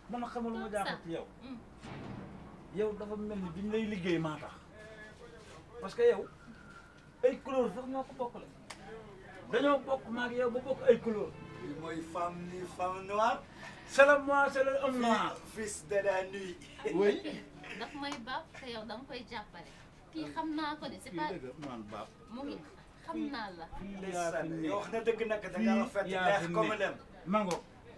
man xamal lu ma jaaxal ci yow. yow dafa mel ni biñ lay liggéey maa tax parce que yow ay couleur sax ñoo ko bokkale dañoo bokk maa ngi yow ba bokk ay couleur. lii mooy femme noire. c'est le moi c'est le homme noir. fils de la nuit. oui. daf may baab te yow da nga koy jàppale kii xam naa ko de c'est pas mu ngi xam naa la. yow wax na dëgg nag da nga rafet neex comme lem. mango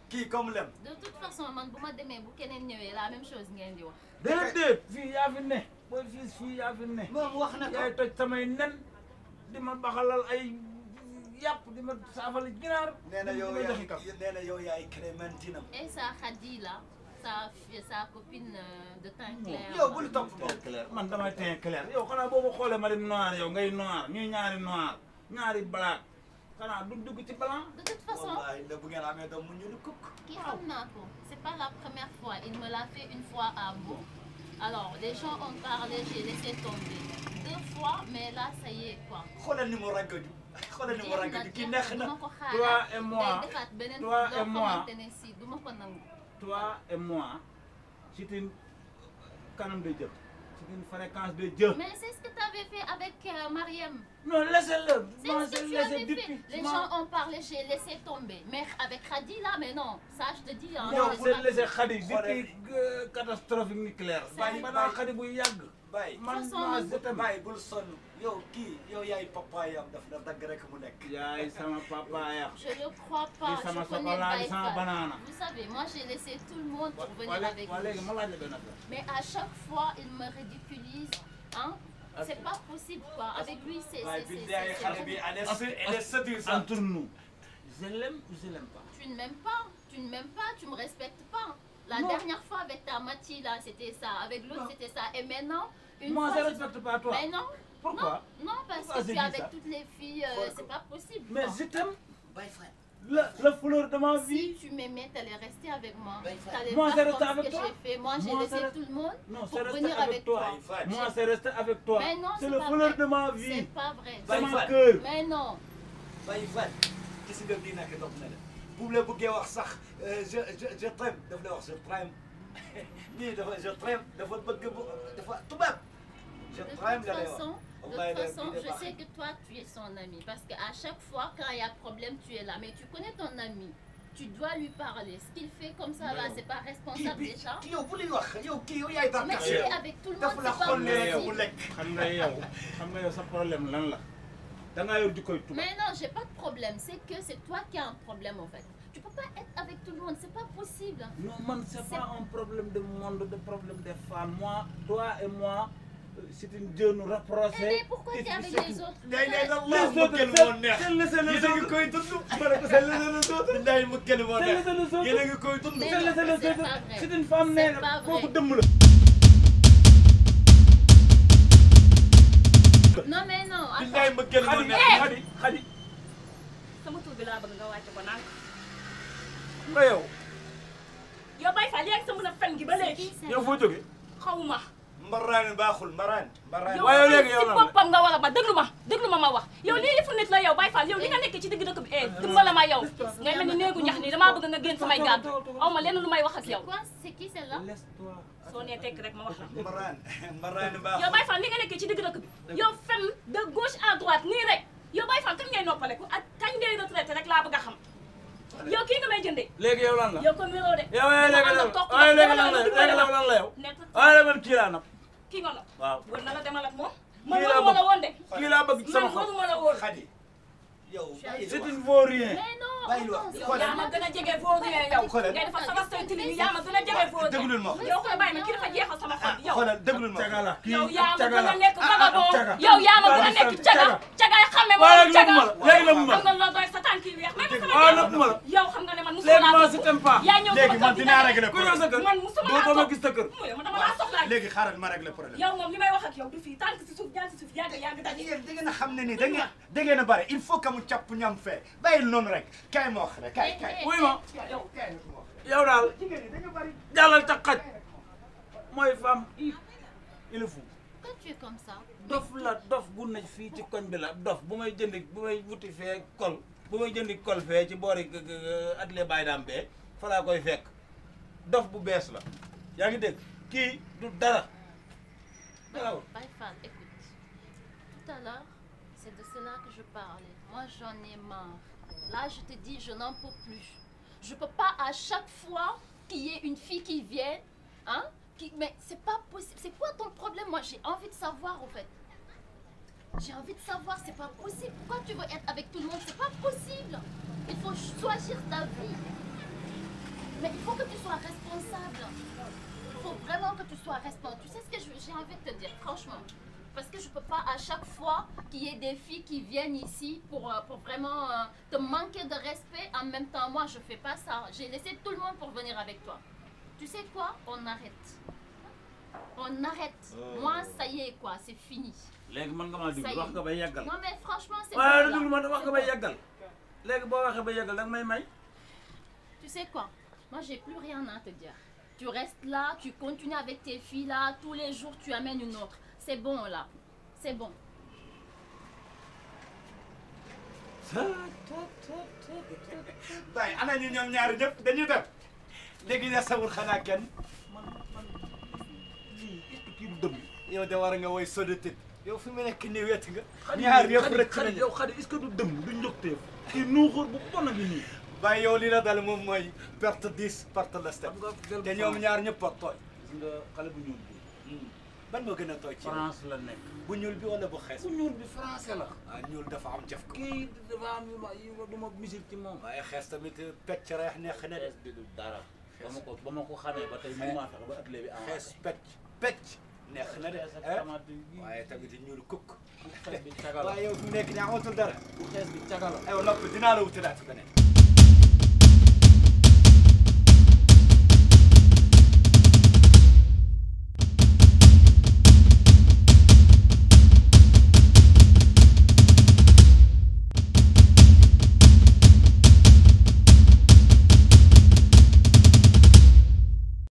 kii comme lem. de toute façon man bu ma demee bu keneen ñëwee la même chose ngeen di wax. déedéet fii yaa fi ne booy fii yaa fi ne. moom wax na ko yaay toj samay nen di ma baxalal ay yàpp di ma saafali ginaar. nee na yow yaay Clémentine. et sa Khady là sa copine de teint clair. yow bul topp teint clair man damay teint clair yow xanaa boo ko xoolee ma di noir yow ngay noir ñuy ñaari noir ñaari black xanaa du dugg ci blanc. de toute façon wallaay bu ngeen amee doom mu ñu ni kukk. kii xam naa ko c'est pas la première fois il me l'a fait une fois à Mbour. alors les gens ont parlé j'ai laissé tomber 2 fois mais là ça y est quoi. xoolal ni mu ragaju. xoolal ni mu ragaju kii neex na. toi et moi toi et moi du ma ko nangu. toi et moi c'est une kanam de Dieu, c'est une fréquence de Dieu. Mais c'est ce que tu avais fait avec Mariam. Non, laissez-le. C'est ce que tu avais fait. Les gens ont parlé, j'ai laissé tomber. Mais avec Khady là, mais non, ça je te dis. Hein, non, c'est laissé Khady depuis catastrophe nucléaire. Maintenant Khady bu yàgg. man bàyyi bul sonn yow kii yow yaay papaayam daf la dagg rek mu nekk. yaay sama papaayam. je ne crois pas. sama chocolat sama banana. vous savez moi j'ai laissé tout le monde pour venir avec lui. Mais à chaque fois il me ridiculise hein. C'est pas possible quoi. Avec lui c'est entre nous. Je l'aime ou je l'aime pas. Tu ne m'aimes pas. Tu ne m'aimes pas. Tu me respectes pas. La dernière fois avec ta Mathie là c'était ça. Avec l'autre c'était ça. Et maintenant. Moi, je ne respecte pas toi. Mais non. Pourquoi? Non, parce que tu es avec toutes les filles, c'est pas possible. Mais je t'aime. frère. La fleur de ma vie. Si tu m'aimais, tu allais rester avec moi. Moi, je reste avec toi. Moi, j'ai laissé tout le monde pour venir avec toi. Moi, c'est resté avec toi. Mais non, c'est la fleur de ma vie. C'est pas vrai. C'est mon cœur. Mais non. Baye Fall, gis nga bii nag dox na la. bu la bëggee wax sax je t'aime daf la wax je t'aime. nii dafa je t'aime dafa bëgg dafa tubaab. De toute façon, je sais que toi, tu es son ami. Parce qu'à chaque fois, quand il y a problème, tu es là. Mais tu connais ton ami. Tu dois lui parler. Ce qu'il fait comme ça, là, c'est pas responsable déjà. Mais tu es avec tout le monde, c'est pas possible. Mais non, j'ai pas de problème. C'est que c'est toi qui as un problème, en fait. Tu peux pas être avec tout le monde. C'est pas possible. Non, man, c'est pas un problème de monde, de problème des femmes. Moi, toi et moi, c'est une Dieu nous rapprocher. Mais pourquoi tu es avec les autres? Les autres, c'est une femme nègre. Non mais non. Khady. sama tur bi laa bëgg nga wàcce ko naan. nga yow. yow Baye Fall yaa ngi sa mën a fen gi ba léegi. yow foo jógee. xawma. mbaraan baaxul mbaraan. waaye léegi yow si boppam nga war a ba déglu ma ma wax yow lii yëfu nit la yow Baye Fall yow li nga nekk ci digg dëkk bi dimbala ma yow ngay mel ni néegu ñax nii damaa bëgg nga génn samay gàddu aw ma lenn lu may wax ak yow. C'est qui celle-là? soo nee tekk rek ma wax la. mbaraan baaxul. yow Baye Fall li nga nekk ci digg dëkk bi yow fen de gauche à droite nii rek yow Baye Fall kañ ngay noppaleku ak kañ ngay retraité rek laa bëgg a xam. yow kii nga may jëndee. léegi yow lan la. yow kon wéroo de. yow léegi lan la yow. waaye man kii laa napp. kii nga nopp. waaw wër na la demal ak moom. kii laa man la woon de. kii laa bëgg sama xol man waruma la woon. Khady yow c'est une vaurien. Mais non. yow yaa ma gën a jege vaurien yow. ngay defar sama sëy tilim yaa ma gën a jege vaurien. déglul ma yow koy bàyyi ma kii dafa jeexal sama xol yow. xoolal déglul ma caga la kii yow yaa ma caga gën la a nekk vagabond yow yaa ma gën a nekk caga cagaay xame ma léegi caga léegi la mu ma xam nga loo doy sa tànk yi weex may ma sama ma la yow xam nga ne man musuma léegi laa moi je t'aime pas. yaa ñëw léegi man dinaa régler ku ñëw sa kër man musuma laa doo ma gis sa kër. man dama laa soxlaa léegi xaaral ma régler problème. yow moom li may wax ak yow du fii tànk si suuf jaan si suuf yàgg daje yéen da ngeen a xam ne ni da ngeen a bare il faut que mu capp ñam fee bàyyil noonu rek kay ma wax rek kay. wuy ma yow daal jàllal ca xaj mooy femme il est fou. Pourquoi tu es comme ça? dof bu ne fii ci koñ bi la dof bu may wuti fee kol bu may jëndi kol fee ci boori atelier Baye Dame bee fa laa koy fekk dof bu bees la yaa ngi dégg kii du dara. Baye Fall, écoute, tout à l'heure, c'est de cela que je parlais. Moi, j'en ai marre. Là, je te dis, je n'en peux plus. Je peux pas à chaque fois qu'il y ait une fille qui vient, hein, mais c'est pas possible. C'est quoi ton problème? Moi, j'ai envie de savoir, en fait. J'ai envie de savoir, c'est pas possible. Pourquoi tu veux être avec tout le monde? C'est pas possible. Il faut choisir ta vie. Mais il faut que tu sois responsable. Il faut vraiment que tu sois responsable. Tu sais ce que j'ai envie de te dire, franchement. Parce que je peux pas à chaque fois qu'il y ait des filles qui viennent ici pour vraiment te manquer de respect. En même temps, moi, je fais pas ça. J'ai laissé tout le monde pour venir avec toi. Tu sais quoi? On arrête. On arrête. Moi, ça y est, quoi. C'est fini. léegi mën nga maa déglu wax nga bay yàggal. Non, mais franchement, c'est waaye déglu ma wax nga bay yàggal. léegi boo waxee bay yàggal danga may. Tu sais quoi? Moi, j'ai plus rien à te dire. Tu restes là, tu continues avec tes filles là. Tous les jours, tu amènes une autre. C'est bon, là. C'est bon. Baye ana ñu ñoom ñaari ñëpp dañuy dem léegi ne sawul xanaa kenn man lii kii du dëmm. yow de war nga woy sodotit yow fi mu nekk nii wet nga ñaar yëpp rëcc nañu yow Khady est-ce que du dëmm du njëkteef kii nuuxóor bu bon a ngi nii. Baye yow li la dal moom mooy perte 10 perte la step te ñoom ñaar ñëpp a tooy gis nga xale bu ñuul bi ban moo gën a tooy ci France la nekk. bu ñuul bi wala bu xees bu ñuul bi français la. ah ñuul dafa am jëf ko kii dafa am yu ma du ma misil ci moom. waaye xees tamit pecc reex neex na de xees bi du dara. ba ma ko xamee ba tey mu maa fexe ba atelier bi xees pecc neex na de waaye tamit ñuul kukk xees bi cagala waaye yow fi mu nekk nii amatul dara bu xees bi cagala aywa nopp dinaa la wutalaat beneen